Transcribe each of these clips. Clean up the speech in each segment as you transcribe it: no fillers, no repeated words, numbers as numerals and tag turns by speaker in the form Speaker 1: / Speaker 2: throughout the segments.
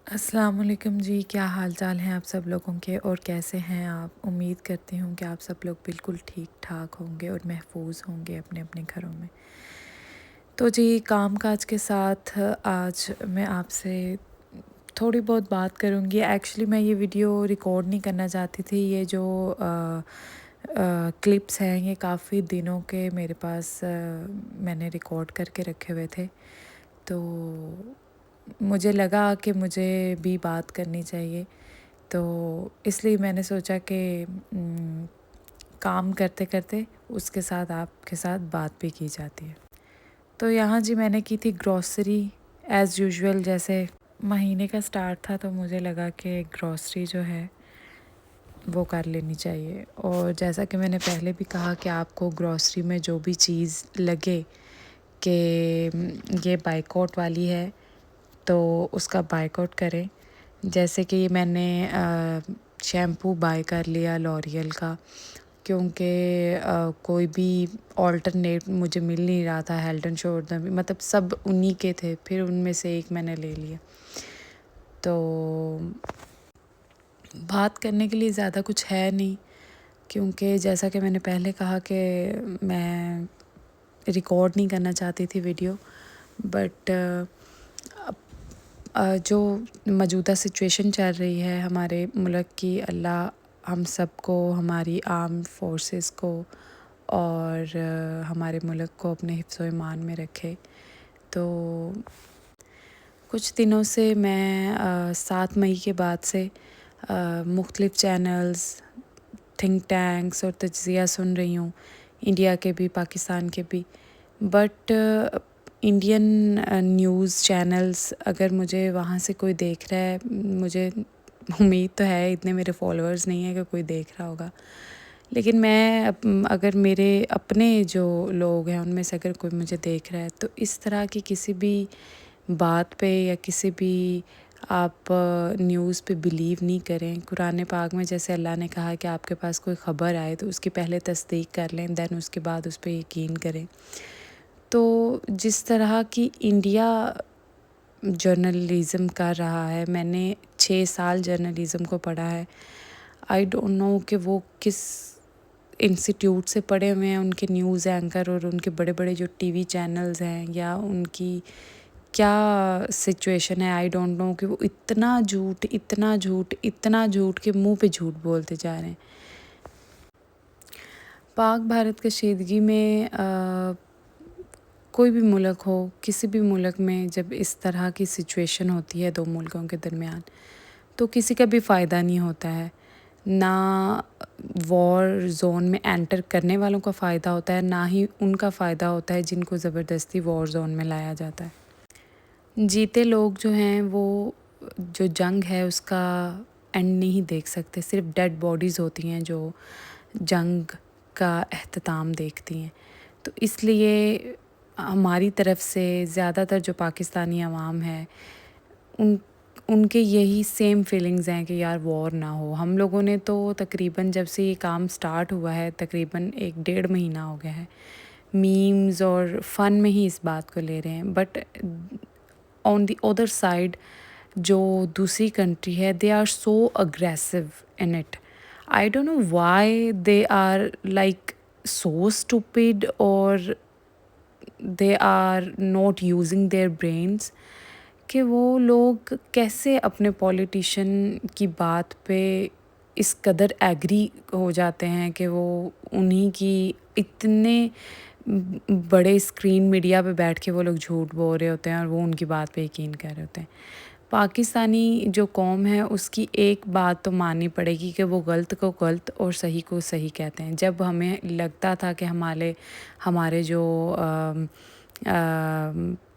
Speaker 1: अस्सलाम वालेकुम जी, क्या हाल चाल हैं आप सब लोगों के और कैसे हैं आप? उम्मीद करती हूँ कि आप सब लोग बिल्कुल ठीक ठाक होंगे और महफूज होंगे अपने अपने घरों में। तो जी, काम काज के साथ आज मैं आपसे थोड़ी बहुत बात करूँगी। एक्चुअली मैं ये वीडियो रिकॉर्ड नहीं करना चाहती थी। ये जो क्लिप्स हैं ये काफ़ी दिनों के मेरे पास मैंने रिकॉर्ड करके रखे हुए थे। तो मुझे लगा कि मुझे भी बात करनी चाहिए, तो इसलिए मैंने सोचा कि काम करते करते उसके साथ आपके साथ बात भी की जाती है। तो यहाँ जी मैंने की थी ग्रॉसरी एज़ यूजुअल। जैसे महीने का स्टार्ट था तो मुझे लगा कि ग्रॉसरी जो है वो कर लेनी चाहिए। और जैसा कि मैंने पहले भी कहा कि आपको ग्रॉसरी में जो भी चीज़ लगे कि ये बायकॉट वाली है तो उसका बायकॉट करें। जैसे कि मैंने शैम्पू बाय कर लिया लॉरियल का, क्योंकि कोई भी ऑल्टरनेट मुझे मिल नहीं रहा था। हेल्ड एंड शोल्डर भी मतलब सब उन्हीं के थे, फिर उनमें से एक मैंने ले लिया। तो बात करने के लिए ज़्यादा कुछ है नहीं, क्योंकि जैसा कि मैंने पहले कहा कि मैं रिकॉर्ड नहीं करना चाहती थी वीडियो, बट जो मौजूदा सिचुएशन चल रही है हमारे मुल्क की, अल्लाह हम सबको, हमारी आर्म फोर्सेस को और हमारे मुल्क को अपने हिफ्ज़ व ईमान में रखे। तो कुछ दिनों से मैं 7 मई के बाद से मुख्तलिफ़ चैनल्स, थिंक टैंक्स और तज्ज़िया सुन रही हूँ, इंडिया के भी पाकिस्तान के भी। बट इंडियन न्यूज़ चैनल्स, अगर मुझे वहाँ से कोई देख रहा है, मुझे उम्मीद तो है, इतने मेरे फॉलोअर्स नहीं है कि कोई देख रहा होगा, लेकिन मैं अगर मेरे अपने जो लोग हैं उनमें से अगर कोई मुझे देख रहा है तो इस तरह की किसी भी बात पे या किसी भी आप न्यूज़ पे बिलीव नहीं करें। कुरान पाक में जैसे अल्लाह ने कहा कि आपके पास कोई ख़बर आए तो उसकी पहले तस्दीक कर लें, दैन उसके बाद उस पर यकीन करें। तो जिस तरह की इंडिया जर्नलिज़म कर रहा है, मैंने 6 साल जर्नलिज़म को पढ़ा है। आई डोंट नो कि वो किस इंस्टीट्यूट से पढ़े हुए हैं, उनके न्यूज़ एंकर और उनके बड़े-बड़े जो टीवी चैनल्स हैं, या उनकी क्या सिचुएशन है। आई डोंट नो कि वो इतना झूठ, इतना झूठ, इतना झूठ के मुँह पे झूठ बोलते जा रहे हैं। पाक भारत कशीदगी में कोई भी मुल्क हो, किसी भी मुल्क में जब इस तरह की सिचुएशन होती है 2 मुल्कों के दरमियान, तो किसी का भी फ़ायदा नहीं होता है। ना वॉर ज़ोन में एंटर करने वालों का फ़ायदा होता है, ना ही उनका फ़ायदा होता है जिनको ज़बरदस्ती वॉर ज़ोन में लाया जाता है। जीते लोग जो हैं वो जो जंग है उसका एंड नहीं देख सकते, सिर्फ डेड बॉडीज़ होती हैं जो जंग का एहतमाम देखती हैं। तो इसलिए हमारी तरफ से ज़्यादातर जो पाकिस्तानी अवाम है, उन उनके यही सेम फीलिंग्स हैं कि यार वॉर ना हो। हम लोगों ने तो तकरीबन जब से ये काम स्टार्ट हुआ है, तकरीबन 1 डेढ़ महीना हो गया है, मीम्स और फ़न में ही इस बात को ले रहे हैं। But on the other side जो दूसरी कंट्री है, they are so aggressive in it. I don't know why they are like so stupid, और they are not using their brains, कि वो लोग कैसे अपने पॉलिटिशियन की बात पे इस कदर एग्री हो जाते हैं कि वो उन्हीं की इतने बड़े स्क्रीन मीडिया पे बैठ के वो लोग झूठ बोल रहे होते हैं और वो उनकी बात पे यकीन कर रहे होते हैं। पाकिस्तानी जो कौम है उसकी एक बात तो माननी पड़ेगी कि वो गलत को गलत और सही को सही कहते हैं। जब हमें लगता था कि हमारे हमारे जो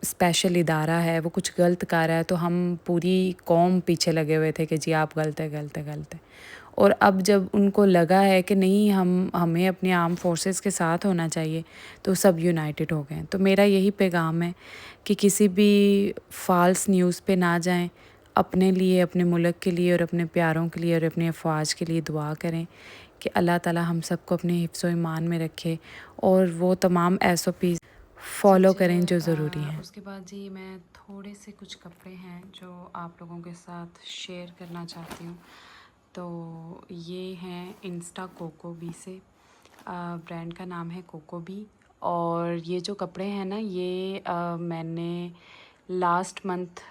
Speaker 1: स्पेशल इदारा है वो कुछ गलत कर रहा है, तो हम पूरी कौम पीछे लगे हुए थे कि जी आप गलत है, गलत है, गलत है। और अब जब उनको लगा है कि नहीं, हमें अपनी आर्म फोर्सेस के साथ होना चाहिए, तो सब यूनाइटेड हो गए हैं। तो मेरा यही पैगाम है कि किसी भी फ़ाल्स न्यूज़ पे ना जाएं। अपने लिए, अपने मुल्क के लिए और अपने प्यारों के लिए और अपनी अफ़वाज के लिए दुआ करें कि अल्लाह ताला हम सबको अपने हिफ्ज़ व ईमान में रखे, और वो तमाम SOPs फॉलो करें जो ज़रूरी हैं।
Speaker 2: उसके बाद जी मैं थोड़े से कुछ कपड़े हैं जो आप लोगों के साथ शेयर करना चाहती हूँ। तो ये हैं इंस्टा कोकोबी से, ब्रांड का नाम है कोकोबी। और ये जो कपड़े हैं ना, ये मैंने लास्ट मंथ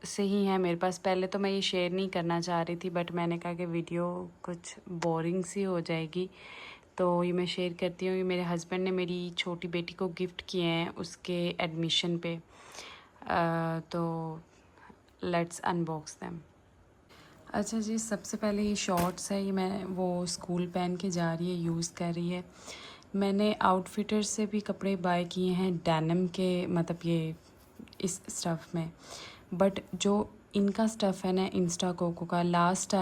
Speaker 2: से ही हैं मेरे पास। पहले तो मैं ये शेयर नहीं करना चाह रही थी, बट मैंने कहा कि वीडियो कुछ बोरिंग सी हो जाएगी, तो ये मैं शेयर करती हूँ। ये मेरे हस्बैंड ने मेरी छोटी बेटी को गिफ्ट किए हैं उसके एडमिशन पे। तो लेट्स अनबॉक्स देम। अच्छा जी, सबसे पहले ये शॉर्ट्स है, ये मैं वो स्कूल पहन के जा रही है, यूज़ कर रही है। मैंने आउटफिटर से भी कपड़े बाय किए हैं डेनिम के, मतलब ये इस स्टफ़ में। बट जो इनका स्टफ़ है ना इंस्टा कोको का, लास्ट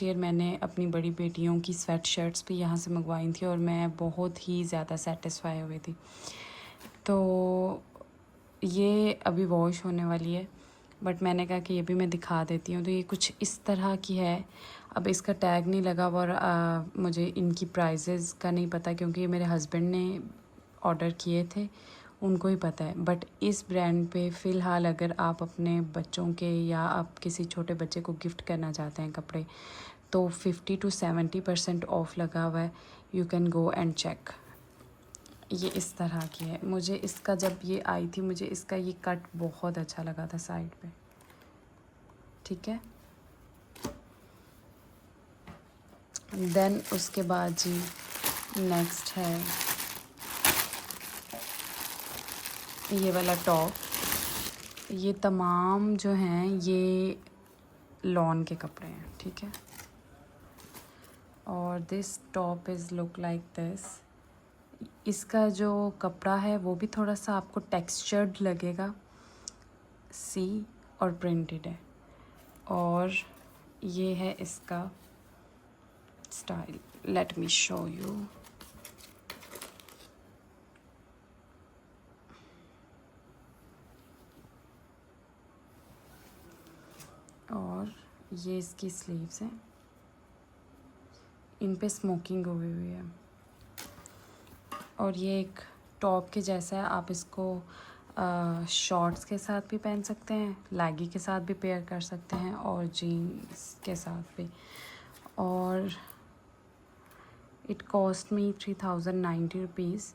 Speaker 2: ईयर मैंने अपनी बड़ी बेटियों की स्वेट शर्ट्स भी यहाँ से मंगवाई थी और मैं बहुत ही ज़्यादा सेटिस्फाई हुई थी। तो ये अभी वॉश होने वाली है, बट मैंने कहा कि ये भी मैं दिखा देती हूँ। तो ये कुछ इस तरह की है। अब इसका टैग नहीं लगा और मुझे इनकी प्राइजेज़ का नहीं पता, क्योंकि ये मेरे हस्बैंड ने ऑर्डर किए थे, उनको ही पता है। बट इस ब्रांड पे फ़िलहाल अगर आप अपने बच्चों के या आप किसी छोटे बच्चे को गिफ्ट करना चाहते हैं कपड़े, तो 50 to 70% ऑफ़ लगा हुआ है। You can go and check. ये इस तरह की है। मुझे इसका, जब ये आई थी, मुझे इसका ये कट बहुत अच्छा लगा था साइड पे। ठीक है, देन उसके बाद जी नेक्स्ट है ये वाला टॉप। ये तमाम जो हैं ये लॉन के कपड़े हैं, ठीक है। और this top is look like this. इसका जो कपड़ा है वो भी थोड़ा सा आपको टेक्सचर्ड लगेगा, सी, और प्रिंटेड है। और ये है इसका style, let me show you. और ये इसकी स्लीव्स हैं, इन पे स्मोकिंग हुई हुई है। और ये एक टॉप के जैसा है, आप इसको शॉर्ट्स के साथ भी पहन सकते हैं, लैगी के साथ भी पेयर कर सकते हैं, और जीन्स के साथ भी। और इट कॉस्ट मी 3090 रुपीज़।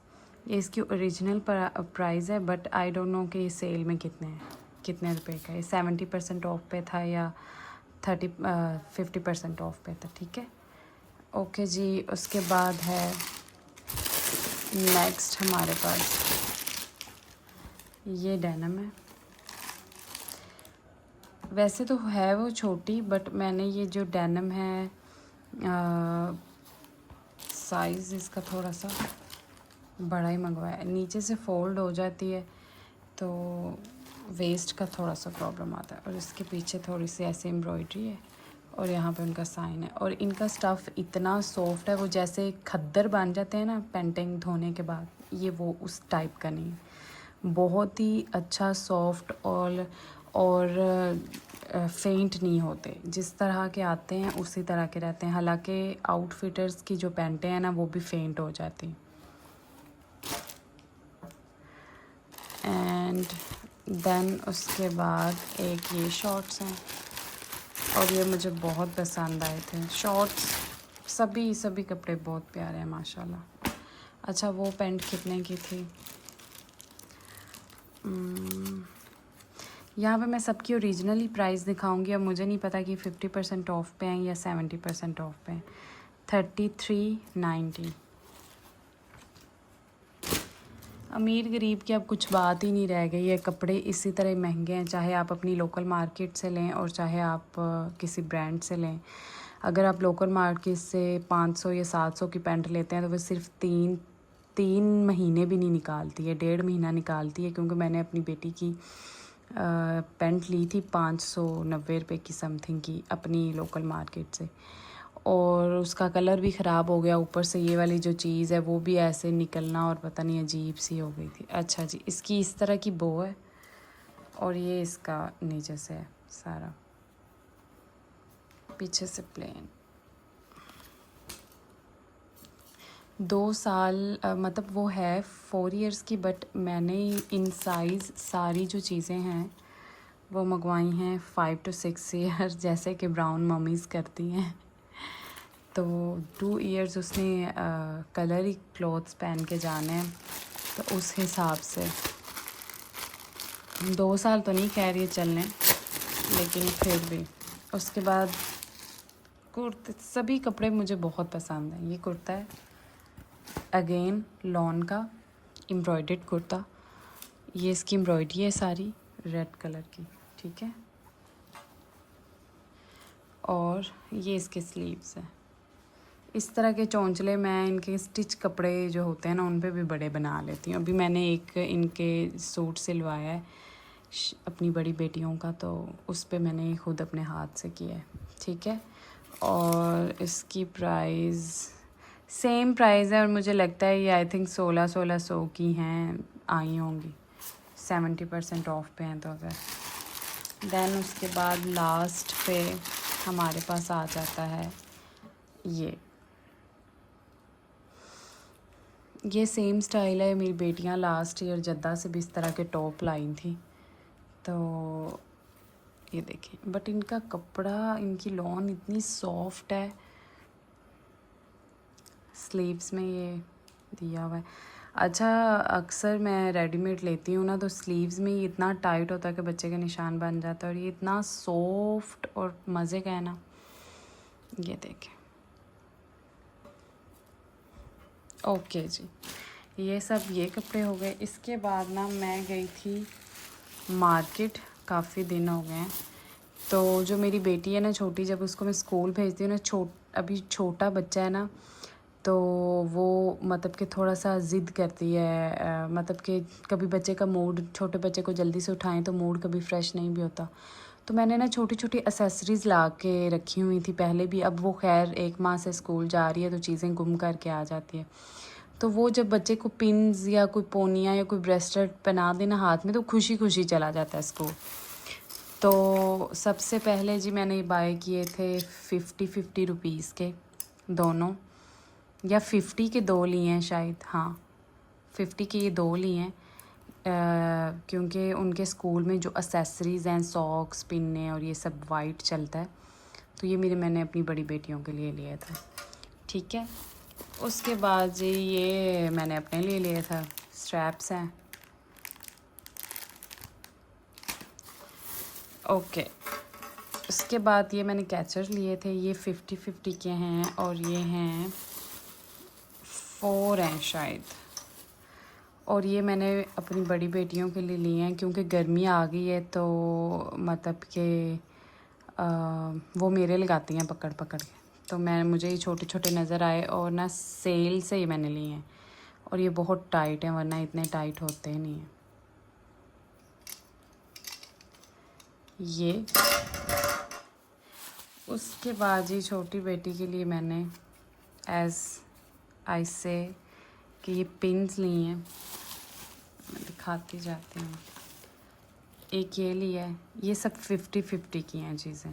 Speaker 2: ये इसकी ओरिजिनल प्राइस है, बट आई डोंट नो कि ये सेल में कितने रुपए का है। 70% ऑफ पे था या 50% ऑफ पे था, ठीक है। ओके जी, उसके बाद है नेक्स्ट हमारे पास ये डेनिम है। वैसे तो है वो छोटी, बट मैंने ये जो डेनिम है, साइज़ इसका थोड़ा सा बड़ा ही मंगवाया है। नीचे से फोल्ड हो जाती है, तो वेस्ट का थोड़ा सा प्रॉब्लम आता है। और इसके पीछे थोड़ी सी ऐसे एम्ब्रॉयडरी है, और यहाँ पे उनका साइन है। और इनका स्टफ़ इतना सॉफ्ट है, वो जैसे खद्दर बन जाते हैं ना पेंटिंग धोने के बाद, ये वो उस टाइप का नहीं है। बहुत ही अच्छा सॉफ्ट और फेंट नहीं होते, जिस तरह के आते हैं उसी तरह के रहते हैं। हालांकि आउटफिटर्स की जो पैंटें हैं ना, वो भी फेंट हो जाती। एंड देन उसके बाद एक ये शॉर्ट्स हैं, और ये मुझे बहुत पसंद आए थे शॉर्ट्स। सभी कपड़े बहुत प्यारे हैं माशाल्लाह। अच्छा, वो पैंट कितने की थी? यहाँ पे मैं सबकी ओरिजिनली प्राइस दिखाऊंगी। अब मुझे नहीं पता कि 50% ऑफ पे हैं या 70% ऑफ पे हैं। 3390। अमीर गरीब की अब कुछ बात ही नहीं रह गई है। कपड़े इसी तरह महंगे हैं, चाहे आप अपनी लोकल मार्केट से लें और चाहे आप किसी ब्रांड से लें। अगर आप लोकल मार्केट से 500 या 700 की पैंट लेते हैं, तो वो सिर्फ तीन महीने भी नहीं निकालती है, 1.5 महीना निकालती है। क्योंकि मैंने अपनी बेटी की पैंट ली थी 590 रुपये की समथिंग की अपनी लोकल मार्केट से, और उसका कलर भी ख़राब हो गया। ऊपर से ये वाली जो चीज़ है वो भी ऐसे निकलना, और पता नहीं अजीब सी हो गई थी। अच्छा जी, इसकी इस तरह की बो है, और ये इसका नीचे से है सारा, पीछे से प्लेन। 2 साल मतलब वो है 4 इयर्स की, बट मैंने इन साइज़ सारी जो चीज़ें हैं वो मंगवाई हैं 5 to 6 ईयर, जैसे कि ब्राउन मम्मीज़ करती हैं। तो 2 इयर्स उसने कलर ही क्लॉथ्स पहन के जाने हैं, तो उस हिसाब से 2 साल तो नहीं कह रही है चलने, लेकिन फिर भी। उसके बाद कुर्ते, सभी कपड़े मुझे बहुत पसंद हैं। ये कुर्ता है अगेन लॉन का एम्ब्रॉयडर्ड कुर्ता, ये इसकी एम्ब्रॉयडरी है सारी रेड कलर की, ठीक है। और ये इसके स्लीव्स हैं। इस तरह के चौंचले मैं इनके स्टिच कपड़े जो होते हैं ना उन पे भी बड़े बना लेती हूँ। अभी मैंने एक इनके सूट सिलवाया है अपनी बड़ी बेटियों का, तो उस पे मैंने खुद अपने हाथ से किया है, ठीक है। और इसकी प्राइस सेम प्राइस है, और मुझे लगता है ये आई थिंक 1600 की हैं, आई होंगी 70% ऑफ पे हैं तो अगर। देन उसके बाद लास्ट पे हमारे पास आ जाता है ये सेम स्टाइल है। मेरी बेटियां लास्ट ईयर जद्दा से भी इस तरह के टॉप लाई थी, तो ये देखें। बट इनका कपड़ा, इनकी लॉन इतनी सॉफ्ट है। स्लीव्स में ये दिया हुआ है। अच्छा, अक्सर मैं रेडीमेड लेती हूँ ना, तो स्लीव्स में ये इतना टाइट होता है कि बच्चे का निशान बन जाता है, और ये इतना सॉफ्ट और मज़े का है ना। ये देखें। ओके जी, ये सब ये कपड़े हो गए। इसके बाद ना मैं गई थी मार्केट, काफ़ी दिन हो गए हैं। तो जो मेरी बेटी है ना छोटी, जब उसको मैं स्कूल भेजती हूँ ना, अभी छोटा बच्चा है ना, तो वो मतलब कि थोड़ा सा ज़िद करती है। मतलब कि कभी बच्चे का मूड, छोटे बच्चे को जल्दी से उठाएं तो मूड कभी फ्रेश नहीं भी होता। तो मैंने ना छोटी छोटी एसेसरीज़ ला के रखी हुई थी पहले भी। अब वो खैर 1 माह से स्कूल जा रही है, तो चीज़ें गुम करके आ जाती है। तो वो जब बच्चे को पिन्स या कोई पोनिया या कोई ब्रेसलेट पहना देना हाथ में, तो खुशी खुशी चला जाता है स्कूल। तो सबसे पहले जी मैंने बाय किए थे 50 रुपीज़ के दोनों, या 50 के 2 लिए हैं शायद, हाँ 50 के ये 2 लिए हैं। क्योंकि उनके स्कूल में जो एसेसरीज़ हैं, सॉक्स, पिन्ने और ये सब वाइट चलता है, तो ये मैंने अपनी बड़ी बेटियों के लिए लिया था, ठीक है। उसके बाद जी ये मैंने अपने लिए लिया था, स्ट्रैप्स हैं। ओके, उसके बाद ये मैंने कैचर लिए थे, ये 50 के हैं, और ये हैं 4 हैं शायद। और ये मैंने अपनी बड़ी बेटियों के लिए लिए हैं, क्योंकि गर्मी आ गई है, तो मतलब कि वो मेरे लगाती हैं पकड़ पकड़ के। तो मुझे ये छोटे छोटे नज़र आए, और ना सेल से ही मैंने लिए हैं। और ये बहुत टाइट हैं, वरना इतने टाइट होते ही नहीं हैं। ये उसके बाद ही छोटी बेटी के लिए मैंने एज़ आई से कि ये पिन्स ली हैं, मैं दिखाती जाती हूँ। एक ये लिया है, ये सब 50 की हैं चीज़ें।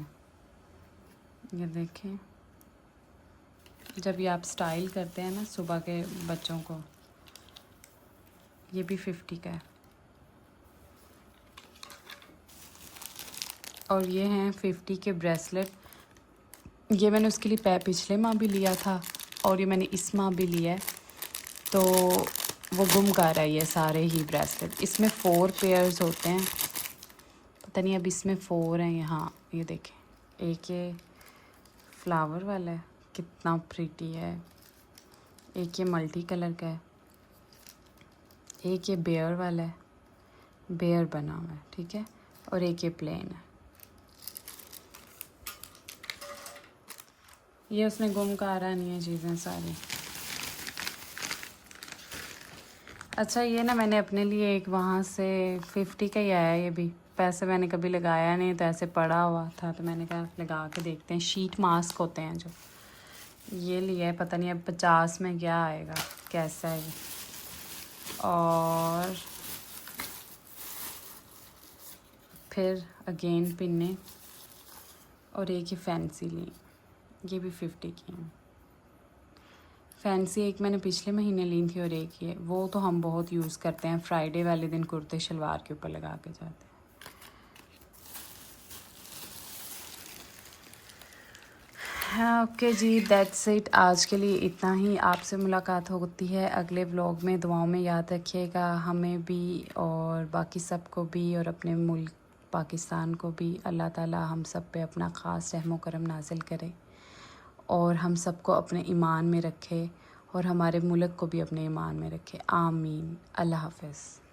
Speaker 2: ये देखें, जब ये आप स्टाइल करते हैं ना सुबह के बच्चों को, ये भी 50 का है। और ये हैं 50 के ब्रेसलेट। ये मैंने उसके लिए पिछले माह भी लिया था, और ये मैंने इस माह भी लिया है। तो वो गुम कर रहा है ये सारे ही ब्रेसलेट। इसमें 4 पेयर्स होते हैं, पता नहीं अब इसमें 4 हैं यहाँ। ये देखें, एक ये फ्लावर वाला है, कितना प्रीटी है। एक ये मल्टी कलर का है। एक ये बेयर वाला है, बेयर बना हुआ है, ठीक है। और एक ये प्लेन है। ये उसने गुम करा नहीं है चीज़ें सारी। अच्छा, ये ना मैंने अपने लिए एक वहाँ से 50 का ही आया, ये भी पैसे मैंने कभी लगाया नहीं, तो ऐसे पड़ा हुआ था, तो मैंने कहा लगा के देखते हैं। शीट मास्क होते हैं जो, ये लिया है। पता नहीं अब 50 में क्या आएगा, कैसा है। और फिर अगेन पिन्ने, और एक ही फैंसी ली, ये भी 50 की हैं। फैंसी एक मैंने पिछले महीने ली थी और एक ये, वो तो हम बहुत यूज़ करते हैं, फ्राइडे वाले दिन कुर्ते शलवार के ऊपर लगा के जाते हैं। हाँ ओके जी, दैट्स इट, आज के लिए इतना ही। आपसे मुलाकात होती है अगले व्लॉग में। दुआओं में याद रखिएगा हमें भी और बाकी सबको भी, और अपने मुल्क पाकिस्तान को भी। अल्लाह ताला हम सब पे अपना ख़ास रहमो करम नाजिल करे और हम सबको अपने ईमान में रखे और हमारे मुल्क को भी अपने ईमान में रखे। आमीन। अल्लाह हाफ़िज़।